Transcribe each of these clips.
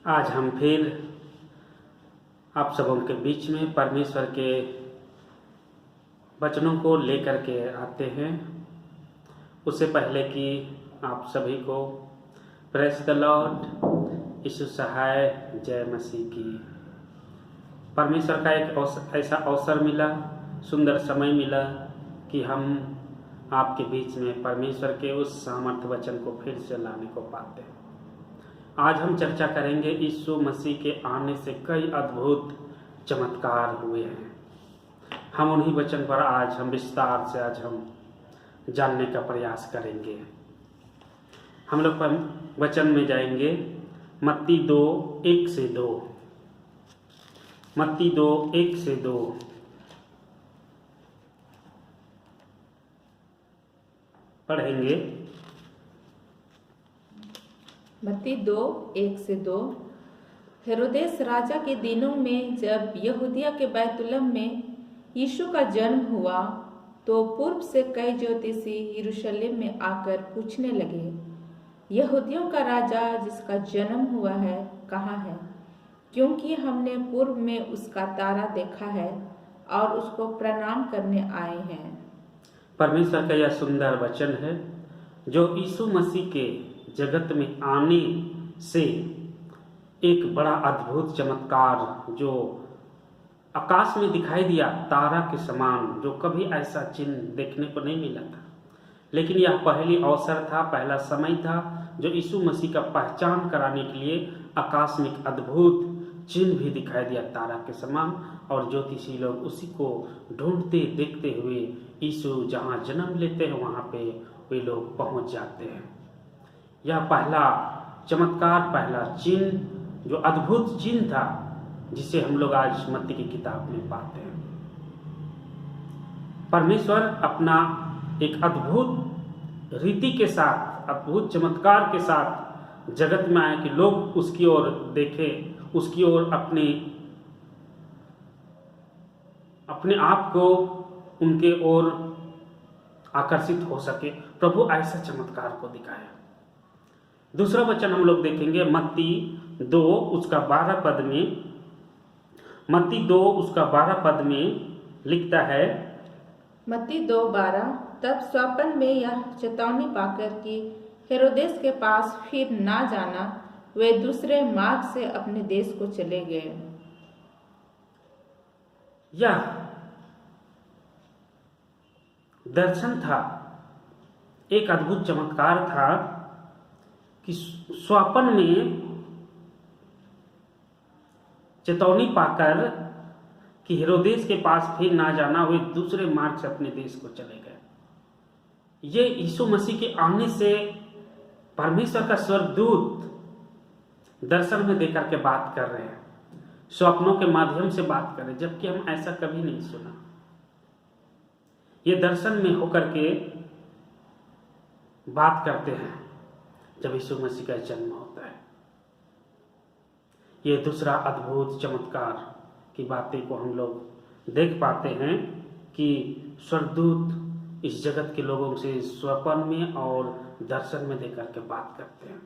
आज हम फिर आप सबों के बीच में परमेश्वर के वचनों को लेकर के आते हैं। उससे पहले कि आप सभी को प्रेज द लॉर्ड, यीशु सहाय, जय मसीह की। परमेश्वर का एक ऐसा अवसर मिला, सुंदर समय मिला कि हम आपके बीच में परमेश्वर के उस सामर्थ्य वचन को फिर से लाने को पाते हैं। आज हम चर्चा करेंगे यीशु मसीह के आने से कई अद्भुत चमत्कार हुए हैं। हम उन्हीं वचन पर आज हम विस्तार से जानने का प्रयास करेंगे। हम लोग वचन में जाएंगे मत्ती 2:1-2। मत्ती 2:1-2 पढ़ेंगे। मत्ती 2:1-2। हेरोदेस राजा के दिनों में जब यहूदिया के बैतुलहम में यीशु का जन्म हुआ तो पूर्व से कई ज्योतिषी यरूशलेम में आकर पूछने लगे, यहूदियों का राजा जिसका जन्म हुआ है कहाँ है? क्योंकि हमने पूर्व में उसका तारा देखा है और उसको प्रणाम करने आए हैं। परमेश्वर का यह सुंदर वचन है जो यीशु मसीह के जगत में आने से एक बड़ा अद्भुत चमत्कार जो आकाश में दिखाई दिया तारा के समान, जो कभी ऐसा चिन्ह देखने को नहीं मिला था। लेकिन यह पहली अवसर था, पहला समय था जो यीशु मसीह का पहचान कराने के लिए आकाश में एक अद्भुत चिन्ह भी दिखाई दिया तारा के समान। और ज्योतिषी लोग उसी को ढूंढते देखते हुए यीशु जहाँ जन्म लेते हैं वहाँ पे वे लोग पहुँच जाते हैं। यह पहला चमत्कार, पहला चिन्ह, जो अद्भुत चिन्ह था जिसे हम लोग आज मत्ती की किताब में पाते हैं। परमेश्वर अपना एक अद्भुत रीति के साथ, अद्भुत चमत्कार के साथ जगत में आए कि लोग उसकी ओर देखें, उसकी ओर अपने आप को उनके ओर आकर्षित हो सके। प्रभु ऐसा चमत्कार को दिखाया। दूसरा वचन हम लोग देखेंगे मत्ती 2:12 में। मत्ती 2:12 में लिखता है, मत्ती 2:12। तब स्वप्न में यह चेतावनी पाकर कि हेरोदेस के पास फिर ना जाना, वे दूसरे मार्ग से अपने देश को चले गए। यह दर्शन था, एक अद्भुत चमत्कार था कि स्वप्न में चेतावनी पाकर कि हेरोदेस के पास फिर ना जाना, वे दूसरे मार्ग से अपने देश को चले गए। ये यीशु मसीह के आने से परमेश्वर का स्वर्गदूत दर्शन में देकर के बात कर रहे हैं, स्वप्नों के माध्यम से बात कर रहे हैं, जबकि हम ऐसा कभी नहीं सुना। ये दर्शन में होकर के बात करते हैं जब यीशु मसीह का जन्म होता है। ये दूसरा अद्भुत चमत्कार की बातें को हम लोग देख पाते हैं कि स्वर्गदूत इस जगत के लोगों से स्वप्न में और दर्शन में देकर के बात करते हैं।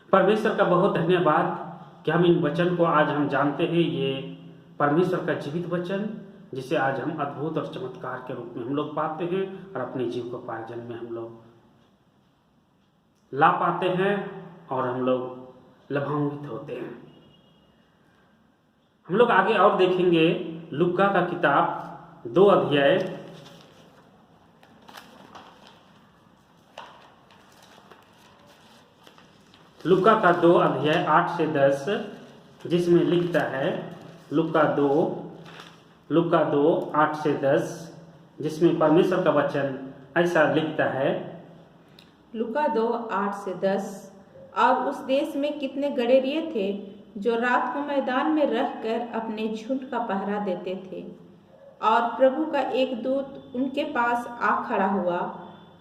परमेश्वर का बहुत धन्यवाद कि हम इन वचन को आज हम जानते हैं। ये परमेश्वर का जीवित वचन जिसे आज हम अद्भुत और चमत्कार के रूप में हम लोग पाते हैं और अपने जीविकोपार्जन में हम लोग ला पाते हैं और हम लोग लाभान्वित होते हैं। हम लोग आगे और देखेंगे लूका का किताब 2 अध्याय लूका का 2 अध्याय 8-10, जिसमें लिखता है लूका 2:8-10, जिसमें परमेश्वर का वचन ऐसा लिखता है। लूका 2:8-10। और उस देश में कितने गडेरिये थे जो रात को मैदान में रहकर अपने झुंड का पहरा देते थे। और प्रभु का एक दूत उनके पास आ खड़ा हुआ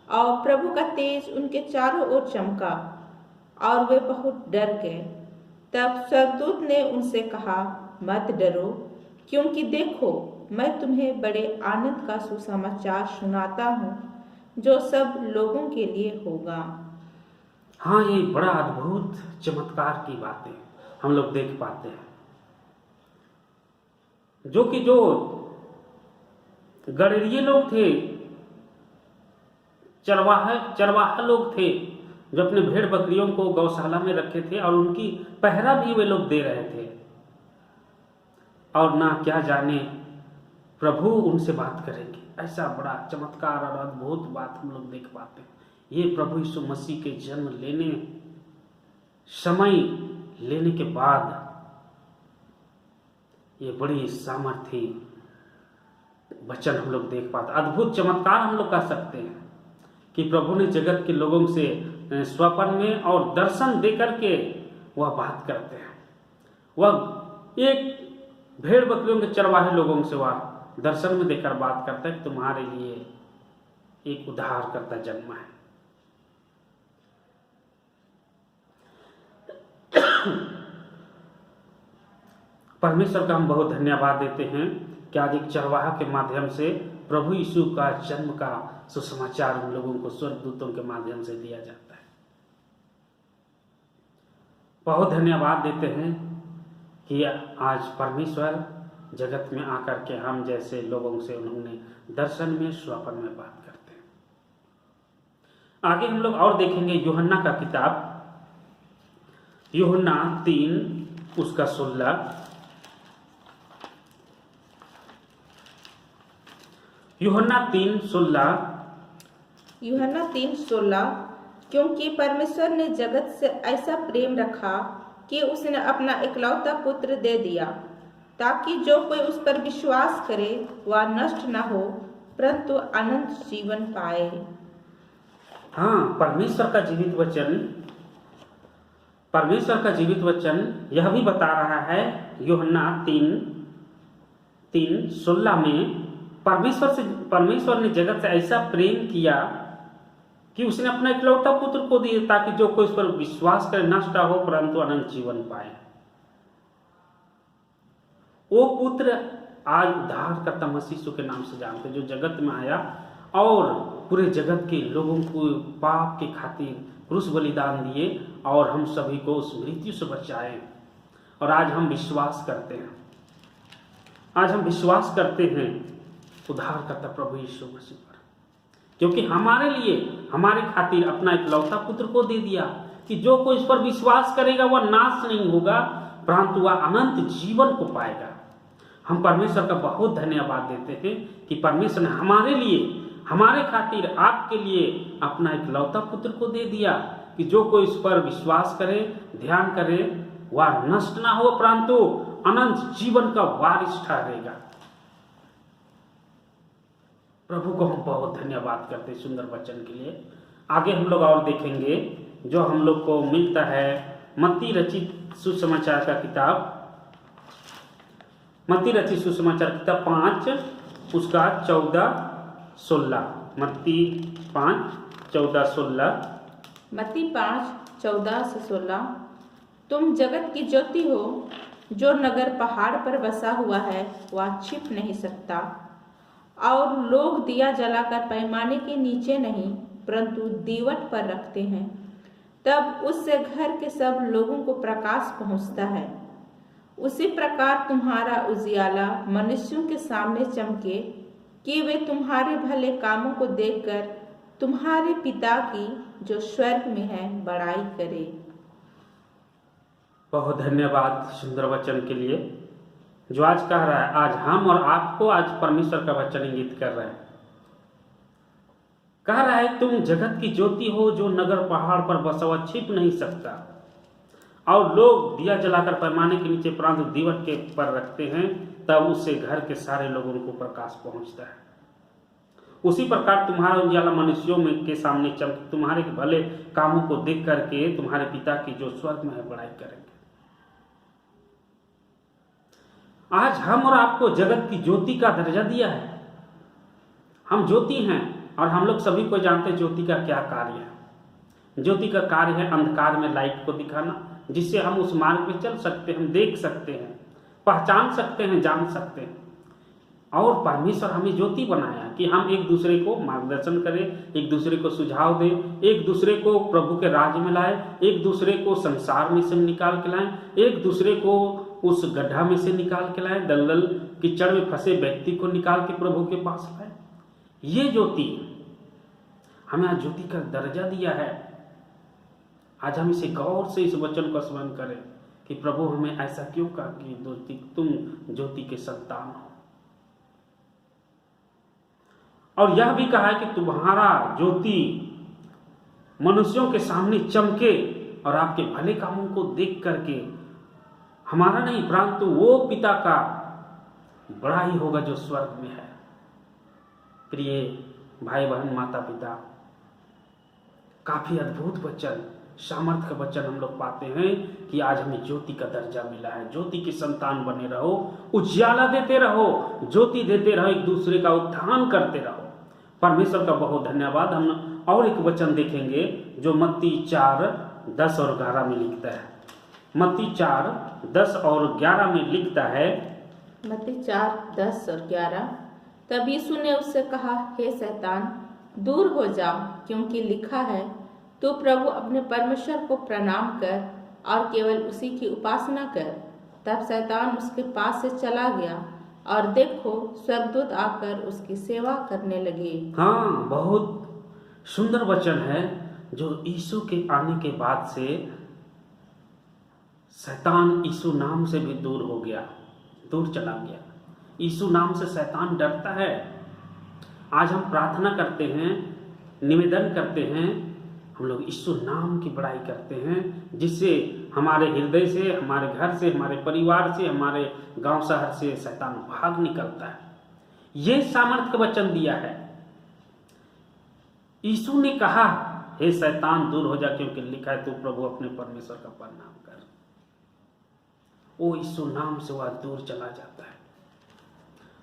और प्रभु का तेज उनके चारों ओर चमका और वे बहुत डर गए। तब स्वर्गदूत ने उनसे कहा, मत डरो, क्योंकि देखो मैं तुम्हें बड़े आनंद का सुसमाचार सुनाता हूँ जो सब लोगों के लिए होगा। हाँ, ये बड़ा अद्भुत चमत्कार की बात है। हम लोग देख पाते हैं, जो गडरिये लोग थे, चरवाहा लोग थे, जो अपने भेड़ बकरियों को गौशाला में रखे थे और उनकी पहरा भी वे लोग दे रहे थे। और ना क्या जाने प्रभु उनसे बात करेंगे। ऐसा बड़ा चमत्कार और अद्भुत बात हम लोग देख पाते हैं। ये प्रभु यीशु मसीह के जन्म समय लेने के बाद ये बड़ी सामर्थी वचन हम लोग देख पाते, अद्भुत चमत्कार हम लोग कह सकते हैं कि प्रभु ने जगत के लोगों से स्वप्न में और दर्शन दे करके वह बात करते हैं। वह एक भेड़ बकरियों के चरवाहे लोगों से वह दर्शन में देकर बात करता है कि तुम्हारे लिए एक उद्धारकर्ता जन्मा है। परमेश्वर का हम बहुत धन्यवाद देते हैं कि आज एक चरवाहा के माध्यम से प्रभु यीशु का जन्म का सुसमाचार हम लोगों को स्वर्गदूतों के माध्यम से दिया जाता है। बहुत धन्यवाद देते हैं कि आज परमेश्वर जगत में आकर के हम जैसे लोगों से उन्होंने दर्शन में स्वप्न में बात करते हैं। आगे हम लोग और देखेंगे यूहन्ना का किताब, यूहन्ना 3 उसका 16। यूहन्ना 3:16 क्योंकि परमेश्वर ने जगत से ऐसा प्रेम रखा कि उसने अपना इकलौता पुत्र दे दिया, ताकि जो कोई उस पर विश्वास करे वह नष्ट न हो परंतु अनंत जीवन पाए। हाँ, परमेश्वर का जीवित वचन यह भी बता रहा है यूहन्ना 3:16 में, परमेश्वर ने जगत से ऐसा प्रेम किया कि उसने अपना इकलौता पुत्र को दिया, ताकि जो कोई उस पर विश्वास करे नष्ट न हो परंतु अनंत जीवन पाए। वो पुत्र आज उद्धारकर्ता मसीह यीशु के नाम से जानते, जो जगत में आया और पूरे जगत के लोगों को पाप के खातिर क्रूस बलिदान दिए और हम सभी को उस मृत्यु से बचाए। और आज हम विश्वास करते हैं उद्धारकर्ता प्रभु यीशु मसीह पर, क्योंकि हमारे खातिर अपना इकलौता पुत्र को दे दिया कि जो कोई इस पर विश्वास करेगा वह नाश नहीं होगा परंतु वह अनंत जीवन को पाएगा। हम परमेश्वर का बहुत धन्यवाद देते हैं कि परमेश्वर ने हमारे खातिर आपके लिए अपना इकलौता पुत्र को दे दिया कि जो कोई इस पर विश्वास करे, ध्यान करे, वह नष्ट ना हो परंतु अनंत जीवन का वारिस ठहरेगा। प्रभु को हम बहुत धन्यवाद करते हैं सुंदर वचन के लिए। आगे हम लोग और देखेंगे जो हम लोग को मिलता है मत्ती रचित सुसमाचार का किताब, 5 उसका 14-16। मत्ती 5:14-16। मत्ती 5:14-16 तुम जगत की ज्योति हो, जो नगर पहाड़ पर बसा हुआ है वह छिप नहीं सकता, और लोग दिया जलाकर पैमाने के नीचे नहीं परंतु दीवट पर रखते हैं, तब उससे घर के सब लोगों को प्रकाश पहुंचता है। उसी प्रकार तुम्हारा उजियाला मनुष्यों के सामने चमके कि वे तुम्हारे भले कामों को देखकर तुम्हारे पिता की जो स्वर्ग में है बड़ाई करे। बहुत धन्यवाद सुंदर वचन के लिए जो आज कह रहा है। आज हम और आपको आज परमेश्वर का वचन इंगित कर रहा है। कह रहा है तुम जगत की ज्योति हो, जो नगर पहाड़ पर बसा हुआ छिप नहीं सकता, और लोग दिया जलाकर पैमाने के नीचे परंतु दीवट के पर रखते हैं, तब उससे घर के सारे लोगों को प्रकाश पहुंचता है। उसी प्रकार तुम्हारा उजियाला मनुष्यों में के सामने चमके, तुम्हारे भले कामों को देख करके तुम्हारे पिता की जो स्वर्ग में है बड़ाई करेंगे। आज हम और आपको जगत की ज्योति का दर्जा दिया है। हम ज्योति हैं और हम लोग सभी को जानते हैं ज्योति का क्या कार्य है। ज्योति का कार्य है अंधकार में लाइट को दिखाना, जिससे हम उस मार्ग में चल सकते हैं, हम देख सकते हैं, पहचान सकते हैं, जान सकते हैं। और परमेश्वर हमें ज्योति बनाया कि हम एक दूसरे को मार्गदर्शन करें, एक दूसरे को सुझाव दें, एक दूसरे को प्रभु के राज में लाए, एक दूसरे को संसार में से निकाल के लाएं, एक दूसरे को उस गड्ढा में से निकाल के लाएं, दलदल कीचड़ में फंसे व्यक्ति को निकाल के प्रभु के पास लाए। ये ज्योति हमें आज ज्योति का दर्जा दिया है। आज हम इसे गौर से इस वचन को स्मरण करें कि प्रभु हमें ऐसा क्यों कहा कि तुम ज्योति के संतान हो, और यह भी कहा है कि तुम्हारा ज्योति मनुष्यों के सामने चमके और आपके भले कामों को देख करके हमारा नहीं परंतु वो पिता का बड़ा ही होगा जो स्वर्ग में है। प्रिय भाई बहन माता पिता, काफी अद्भुत वचन, सामर्थ का वचन हम लोग पाते हैं कि आज हमें ज्योति का दर्जा मिला है। ज्योति के संतान बने रहो, उजियाला देते रहो, ज्योति देते रहो, एक दूसरे का उत्थान करते रहो। परमेश्वर का बहुत धन्यवाद। हम और एक वचन देखेंगे जो मत्ती 4:10 और 11 में लिखता है। मत्ती 4:10 और 11 में लिखता है, मत्ती 4:10 और 11। तब यीशु ने उससे कहा, हे शैतान, दूर हो जा, क्योंकि लिखा है, तू प्रभु अपने परमेश्वर को प्रणाम कर और केवल उसी की उपासना कर। तब शैतान उसके पास से चला गया और देखो, स्वर्गदूत आकर उसकी सेवा करने लगे। हाँ, बहुत सुंदर वचन है जो यीशु के आने के बाद से शैतान यीशु नाम से भी दूर हो गया, दूर चला गया। यीशु नाम से शैतान डरता है। आज हम प्रार्थना करते हैं, निवेदन करते हैं, हम लोग यीशु नाम की बड़ाई करते हैं, जिससे हमारे हृदय से, हमारे घर से, हमारे परिवार से, हमारे गांव शहर से शैतान भाग निकलता है। ये सामर्थ्य का वचन दिया है। यीशु ने कहा, हे शैतान दूर हो जा, क्योंकि लिखा है, तू प्रभु अपने परमेश्वर का प्रणाम कर। वो यीशु नाम से वह दूर चला जाता है।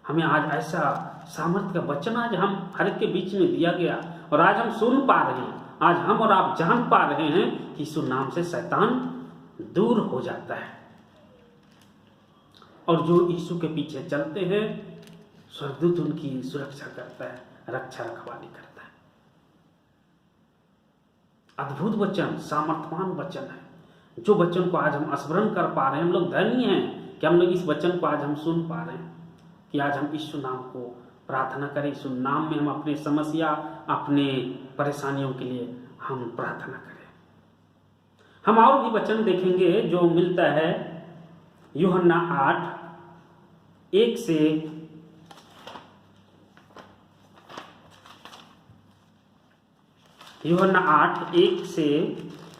हमें आज ऐसा सामर्थ्य का वचन आज हम हर एक के बीच में दिया गया और आज हम सुन पा रहे हैं। आज हम और आप जान पा रहे हैं कि यीशु नाम से शैतान दूर हो जाता है, और जो यीशु के पीछे चलते हैं स्वर्गदूत उनकी सुरक्षा करता है, रक्षा रखवाली करता है। अद्भुत वचन, सामर्थ्यवान वचन है। जो वचन को आज हम स्मरण कर पा रहे हैं, हम लोग धन्य हैं कि हम लोग इस वचन को आज हम सुन पा रहे हैं कि आज हम यीशु नाम को प्रार्थना करें। यीशु नाम में हम अपनी समस्या, अपने परेशानियों के लिए हम प्रार्थना करें। हम और भी वचन देखेंगे जो मिलता है यूहन्ना 8:1 से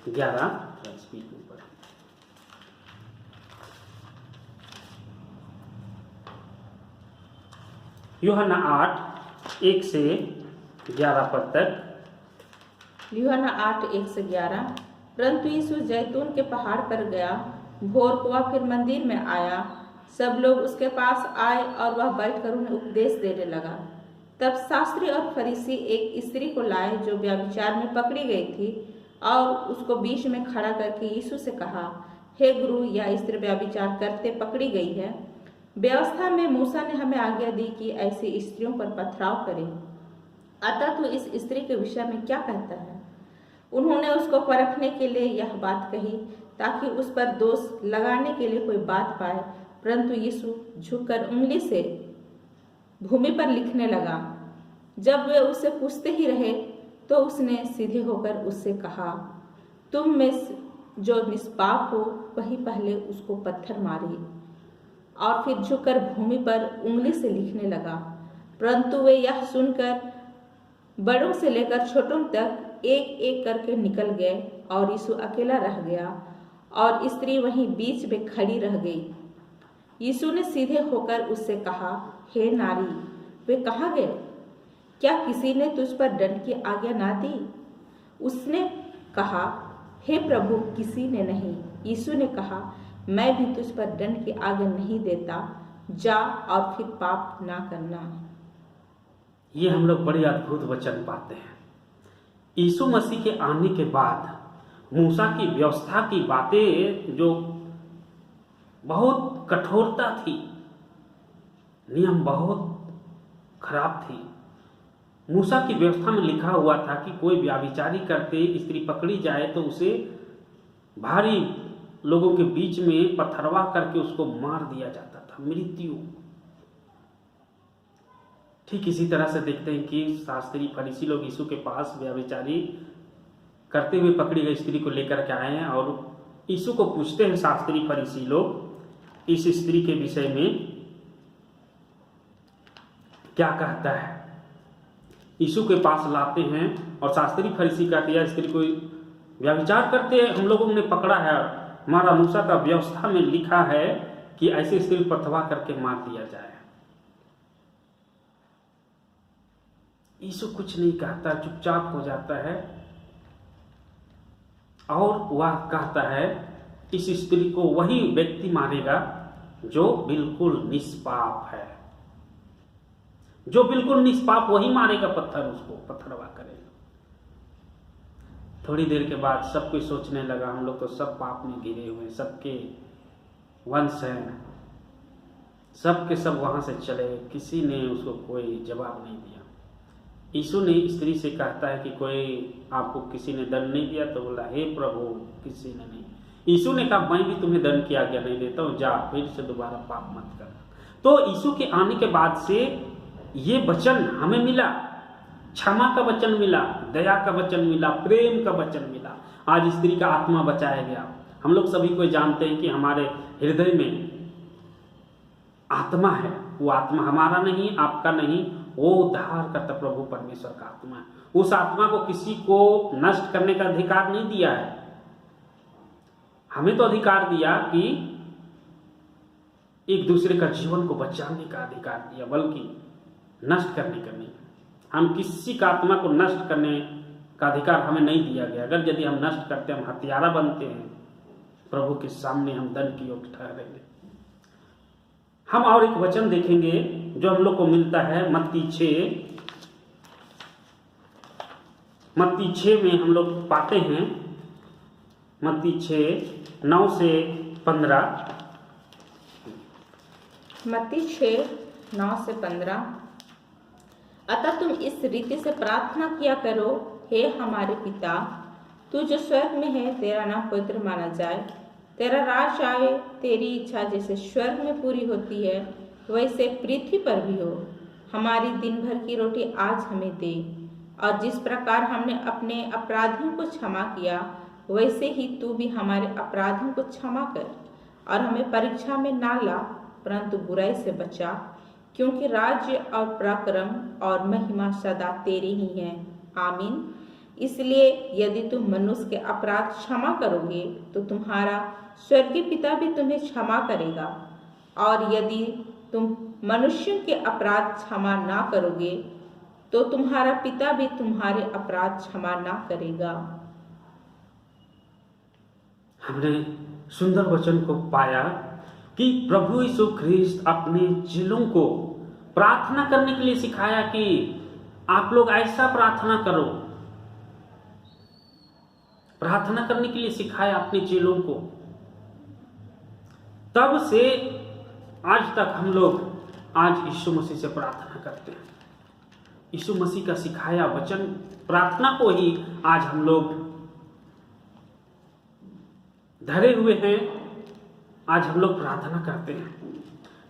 11। यूहन्ना 8:1 से 11 पद तक। यूहन्ना 8:1 से 11। परंतु यीशु जैतून के पहाड़ पर गया। भोर को वह फिर मंदिर में आया। सब लोग उसके पास आए और वह बैठकर उन्हें उपदेश देने लगा। तब शास्त्री और फरीसी एक स्त्री को लाए जो व्यभिचार में पकड़ी गई थी, और उसको बीच में खड़ा करके यीशु से कहा, हे गुरु, यह स्त्री व्यभिचार करते पकड़ी गई है। व्यवस्था में मूसा ने हमें आज्ञा दी कि ऐसी स्त्रियों पर पथराव करें। अतः तू इस स्त्री के विषय में क्या कहता है? उन्होंने उसको परखने के लिए यह बात कही ताकि उस पर दोष लगाने के लिए कोई बात पाए। परंतु यीशु झुककर उंगली से भूमि पर लिखने लगा। जब वे उससे पूछते ही रहे तो उसने सीधे होकर उससे कहा, तुम में जो निष्पाप हो वही पहले उसको पत्थर मारे। और फिर झुककर भूमि पर उंगली से लिखने लगा। परंतु वे यह सुनकर बड़ों से लेकर छोटों तक एक एक करके निकल गए, और यीशु अकेला रह गया और स्त्री वहीं बीच में खड़ी रह गई। यीशु ने सीधे होकर उससे कहा, हे नारी, वे कहाँ गए? क्या किसी ने तुझ पर दंड की आज्ञा ना दी? उसने कहा, हे प्रभु, किसी ने नहीं। यीशु ने कहा, मैं भी तुझ पर दंड की आज्ञा नहीं देता, जा और फिर पाप ना करना। ये हम लोग बड़े अद्भुत वचन पाते हैं। यीशु मसीह के आने के बाद मूसा की व्यवस्था की बातें जो बहुत कठोरता थी, नियम बहुत खराब थी। मूसा की व्यवस्था में लिखा हुआ था कि कोई व्यभिचारी करते स्त्री पकड़ी जाए तो उसे भारी लोगों के बीच में पथरवा करके उसको मार दिया जाता था, मृत्यु। ठीक इसी तरह से देखते हैं कि शास्त्री फरीसी लोग यीशु के पास व्यभिचारी करते हुए पकड़ी गई स्त्री को लेकर के आए हैं और यीशु को पूछते हैं शास्त्री फरीसी लोग इस स्त्री के विषय में क्या कहता है। यीशु के पास लाते हैं और शास्त्री फरीसी कहते हैं स्त्री को व्यभिचार करते हैं, हम लोगों ने पकड़ा है, हमारा मूसा का व्यवस्था में लिखा है कि ऐसे स्त्री पथवा करके मार दिया जाए। यीशु कुछ नहीं कहता, चुपचाप हो जाता है और वह कहता है इस स्त्री को वही व्यक्ति मारेगा जो बिल्कुल निष्पाप है, जो बिल्कुल निष्पाप वही मारेगा, पत्थर उसको पत्थरवा करेगा। थोड़ी देर के बाद सब कोई सोचने लगा हम लोग तो सब पाप में घिरे हुए, सबके वंश हैं, सब के सब वहां से चले, किसी ने उसको कोई जवाब नहीं दिया। यीशु ने स्त्री से कहता है कि कोई आपको किसी ने दंड नहीं दिया, तो बोला हे प्रभु किसी ने नहीं। यीशु ने कहा मैं भी तुम्हें दंड की आज्ञा नहीं देता हूं, जा फिर से दोबारा पाप मत कर। तो यीशु के आने के बाद से ये वचन हमें मिला, क्षमा का वचन मिला, दया का वचन मिला, प्रेम का वचन मिला। आज स्त्री का आत्मा बचाया गया। हम लोग सभी को जानते हैं कि हमारे हृदय में आत्मा है, वो आत्मा हमारा नहीं, आपका नहीं, वो उद्धार करता प्रभु परमेश्वर का आत्मा है। उस आत्मा को किसी को नष्ट करने का अधिकार नहीं दिया है। हमें तो अधिकार दिया कि एक दूसरे का जीवन को बचाने का अधिकार दिया, बल्कि नष्ट करने का नहीं। हम किसी का आत्मा को नष्ट करने का अधिकार हमें नहीं दिया गया। अगर यदि हम नष्ट करते हैं, हम हत्यारा बनते हैं, प्रभु के सामने हम दंड की ओर ठहरेंगे। हम और एक वचन देखेंगे जो हम लोग को मिलता है मत्ती 6 में हम लोग पाते हैं, मत्ती 6:9 से 15। मत्ती 6:9 से 15। अतः तुम इस रीति से प्रार्थना किया करो, हे हमारे पिता, तू जो स्वर्ग में है, तेरा नाम पवित्र माना जाए, तेरा राज आए, तेरी इच्छा जैसे स्वर्ग में पूरी होती है वैसे पृथ्वी पर भी हो। हमारी दिन भर की रोटी आज हमें दे, और जिस प्रकार हमने अपने अपराधियों को क्षमा किया वैसे ही तू भी हमारे अपराधियों को क्षमा कर, और हमें परीक्षा में ना ला परंतु बुराई से बचा, क्योंकि राज्य और पराक्रम और महिमा सदा तेरे ही हैं। आमीन। इसलिए यदि तुम मनुष्य के अपराध क्षमा करोगे तो तुम्हारा स्वर्गीय पिता भी तुम्हें क्षमा करेगा, और यदि तुम मनुष्यों के अपराध क्षमा ना करोगे तो तुम्हारा पिता भी तुम्हारे अपराध क्षमा ना करेगा। हमने सुंदर वचन को पाया कि प्रभु यीशु ख्रिस्त अपने चेलों को प्रार्थना करने के लिए सिखाया कि आप लोग ऐसा प्रार्थना करो। प्रार्थना करने के लिए सिखाया अपने चेलों को। तब से आज तक हम लोग आज यीशु मसीह से प्रार्थना करते हैं। यीशु मसीह का सिखाया वचन प्रार्थना को ही आज हम लोग धरे हुए हैं। आज हम लोग प्रार्थना करते हैं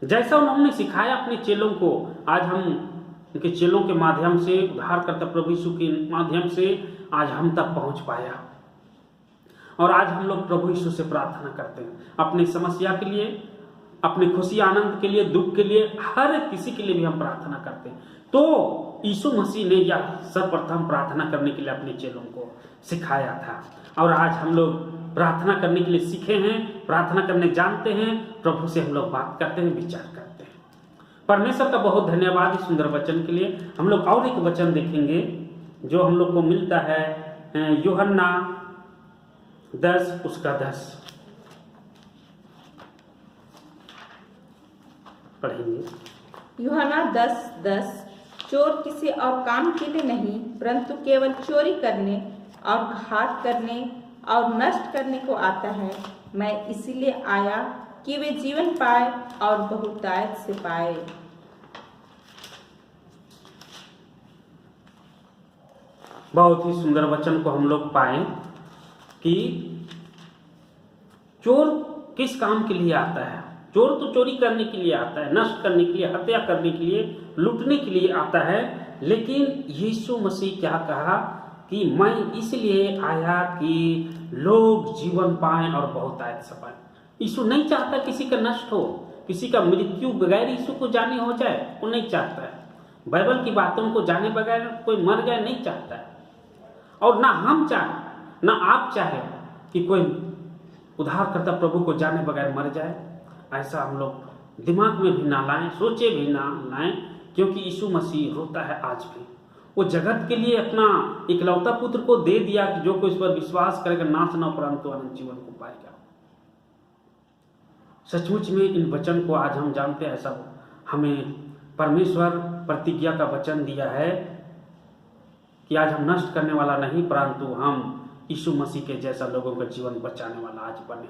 जैसा उन्होंने सिखाया अपने चेलों को। आज हम उनके चेलों के माध्यम से, उद्धारकर्ता प्रभु यीशु के माध्यम से आज हम तक पहुंच पाया। और आज हम लोग प्रभु यीशु से प्रार्थना करते हैं अपनी समस्या के लिए, अपनी खुशी आनंद के लिए, दुख के लिए, हर किसी के लिए भी हम प्रार्थना करते हैं। तो यीशु मसीह ने यह सर्वप्रथम प्रार्थना करने के लिए अपने चेलों को सिखाया था, और आज हम लोग प्रार्थना करने के लिए सीखे हैं, प्रार्थना करने जानते हैं, प्रभु से हम लोग बात करते हैं, विचार करते हैं। परमेश्वर का बहुत धन्यवाद इस सुंदर वचन के लिए। हम लोग और एक वचन देखेंगे जो हम लोग को मिलता है यूहन्ना 10:10 पढ़ेंगे। यूहन्ना 10:10। चोर किसी और काम के लिए नहीं परंतु केवल चोरी करने और घात करने और नष्ट करने को आता है। मैं इसीलिए आया कि वे जीवन पाए और बहुतायत से पाए। बहुत ही सुंदर वचन को हम लोग पाए कि चोर किस काम के लिए आता है। चोर तो चोरी करने के लिए आता है, नष्ट करने के लिए, हत्या करने के लिए, लूटने के लिए आता है। लेकिन यीशु मसीह क्या कहा कि मैं इसलिए आया कि लोग जीवन पाएं और बहुतायत से पाएं। यीशु नहीं चाहता किसी का नष्ट हो, किसी का मृत्यु बगैर यीशु को जाने हो जाए, वो नहीं चाहता है। बाइबल की बातों को जाने बगैर कोई मर जाए नहीं चाहता है। और ना हम चाहें, ना आप चाहें कि कोई उद्धारकर्ता प्रभु को जाने बगैर मर जाए। ऐसा हम लोग दिमाग में भी ना लाएं, सोचे भी ना लाएं, क्योंकि यीशु मसीह रोता है आज भी। वो जगत के लिए अपना इकलौता पुत्र को दे दिया कि जो कोई इस पर विश्वास करेगा नाश न परंतु अनंत जीवन को पाएगा। सचमुच में इन वचन को आज हम जानते हैं, सब हमें परमेश्वर प्रतिज्ञा का वचन दिया है कि आज हम नष्ट करने वाला नहीं, परंतु हम यीशु मसीह के जैसा लोगों का जीवन बचाने वाला आज बने।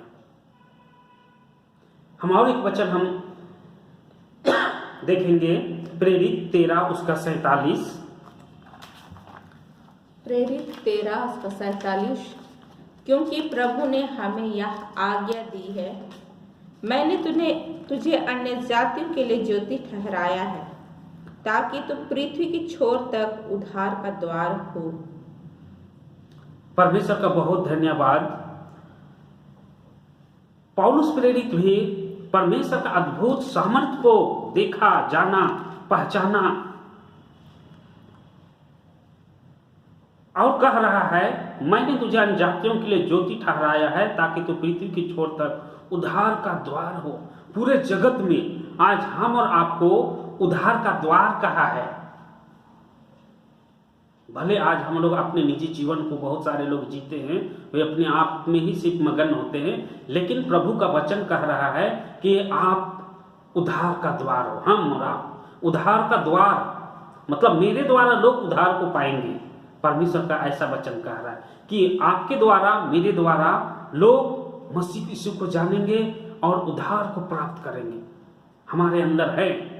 हम और एक वचन हम देखेंगे, प्रेरित 13 उसका 47। प्रेरित 13 उसका 47। क्योंकि प्रभु ने हमें यह आज्ञा दी है, मैंने तुझे अन्य जातियों के लिए ज्योति ठहराया है, ताकि तू पृथ्वी की छोर तक उद्धार का द्वार हो। परमेश्वर का बहुत धन्यवाद। पौलुस प्रेरित भी परमेश्वर का अद्भुत सामर्थ्य को देखा, जाना, पहचाना और कह रहा है, मैंने तुझे अन्य जातियों के लिए ज्योति ठहराया है ताकि तू पृथ्वी की छोर तक उद्धार का द्वार हो। पूरे जगत में आज हम और आपको उद्धार का द्वार कहा है। भले आज हम लोग अपने निजी जीवन को बहुत सारे लोग जीते हैं, वे अपने आप में ही सिर्फ मगन होते हैं, लेकिन प्रभु का वचन कह रहा है कि आप उद्धार का द्वार हो। हम और आप उद्धार का द्वार, मतलब मेरे द्वारा लोग उद्धार को पाएंगे। परमेश्वर का ऐसा वचन कह रहा है कि आपके द्वारा, मेरे द्वारा लोग मसीह यीशु को जानेंगे और उद्धार को प्राप्त करेंगे। हमारे अंदर है,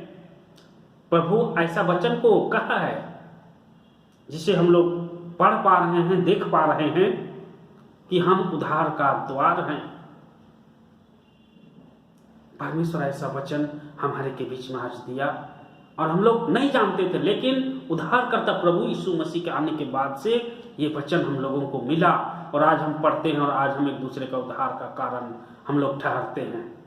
प्रभु ऐसा वचन को कहा है जिसे हम लोग पढ़ पा रहे हैं, देख पा रहे हैं कि हम उद्धार का द्वार हैं। परमेश्वर ऐसा वचन हमारे के बीच में आज दिया और हम लोग नहीं जानते थे, लेकिन उद्धारकर्ता प्रभु यीशु मसीह के आने के बाद से ये वचन हम लोगों को मिला और आज हम पढ़ते हैं और आज हम एक दूसरे का उद्धार का कारण हम लोग ठहरते हैं।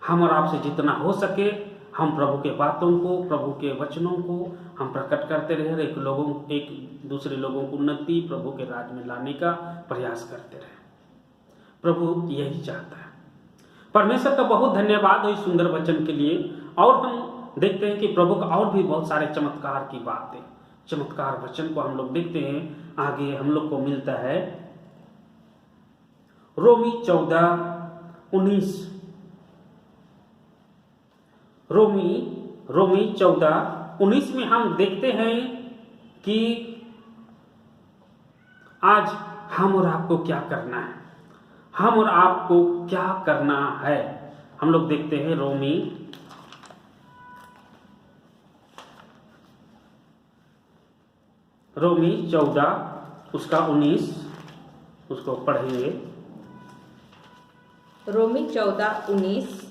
हम और आपसे जितना हो सके हम प्रभु के बातों को, प्रभु के वचनों को हम प्रकट करते रहे, एक दूसरे लोगों को उन्नति, प्रभु के राज में लाने का प्रयास करते रहे। प्रभु यही चाहता है। परमेश्वर का बहुत धन्यवाद हो इस सुंदर वचन के लिए। और हम देखते हैं कि प्रभु का और भी बहुत सारे चमत्कार की बातें, चमत्कार वचन को हम लोग देखते हैं। आगे हम लोग को मिलता है रोमी 14:19। रोमी 14:19 में हम देखते हैं कि आज हम और आपको क्या करना है, हम और आपको क्या करना है। हम लोग देखते हैं रोमी 14 उसका 19, उसको पढ़ेंगे। रोमी 14:19।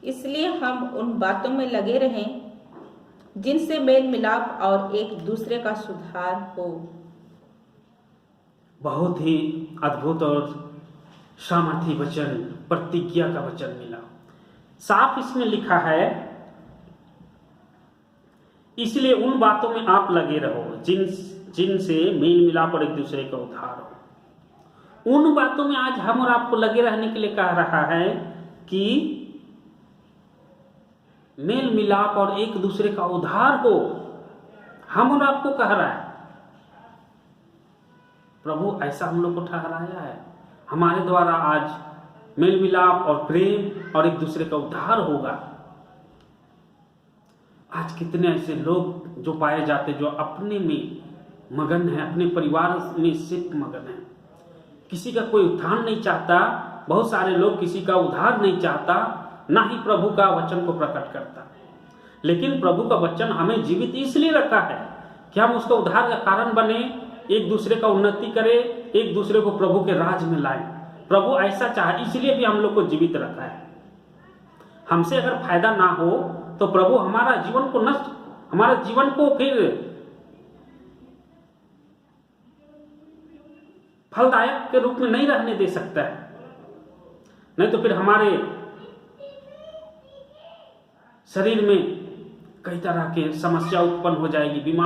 इसलिए हम उन बातों में लगे रहें जिनसे मेल मिलाप और एक दूसरे का सुधार हो। बहुत ही अद्भुत और सामर्थी वचन, प्रतिज्ञा का वचन मिला। साफ इसमें लिखा है, इसलिए उन बातों में आप लगे रहो जिनसे मेल मिलाप और एक दूसरे का उद्धार हो। उन बातों में आज हम और आपको लगे रहने के लिए कह रहा है कि मेल मिलाप और एक दूसरे का उद्धार हो। हम और आपको कह रहा है प्रभु, ऐसा हम लोग को ठहराया है। हमारे द्वारा आज मेल मिलाप और प्रेम और एक दूसरे का उद्धार होगा। आज कितने ऐसे लोग जो पाए जाते जो अपने में मगन है, अपने परिवार में सिर्फ मगन है, किसी का कोई उत्थान नहीं चाहता। बहुत सारे लोग किसी का उद्धार नहीं चाहता, ना ही प्रभु का वचन को प्रकट करता। लेकिन प्रभु का वचन हमें जीवित इसलिए रखा है कि हम उसका उद्धार का कारण बने, एक दूसरे का उन्नति करें, एक दूसरे को प्रभु के राज में लाएं। प्रभु ऐसा चाहे, इसलिए भी हम लोग को जीवित रखा है। हमसे अगर फायदा ना हो तो प्रभु हमारा जीवन को फिर फलदायक के रूप में नहीं रहने दे सकता है। नहीं तो फिर हमारे शरीर में कई तरह के समस्या उत्पन्न हो जाएगी, बीमार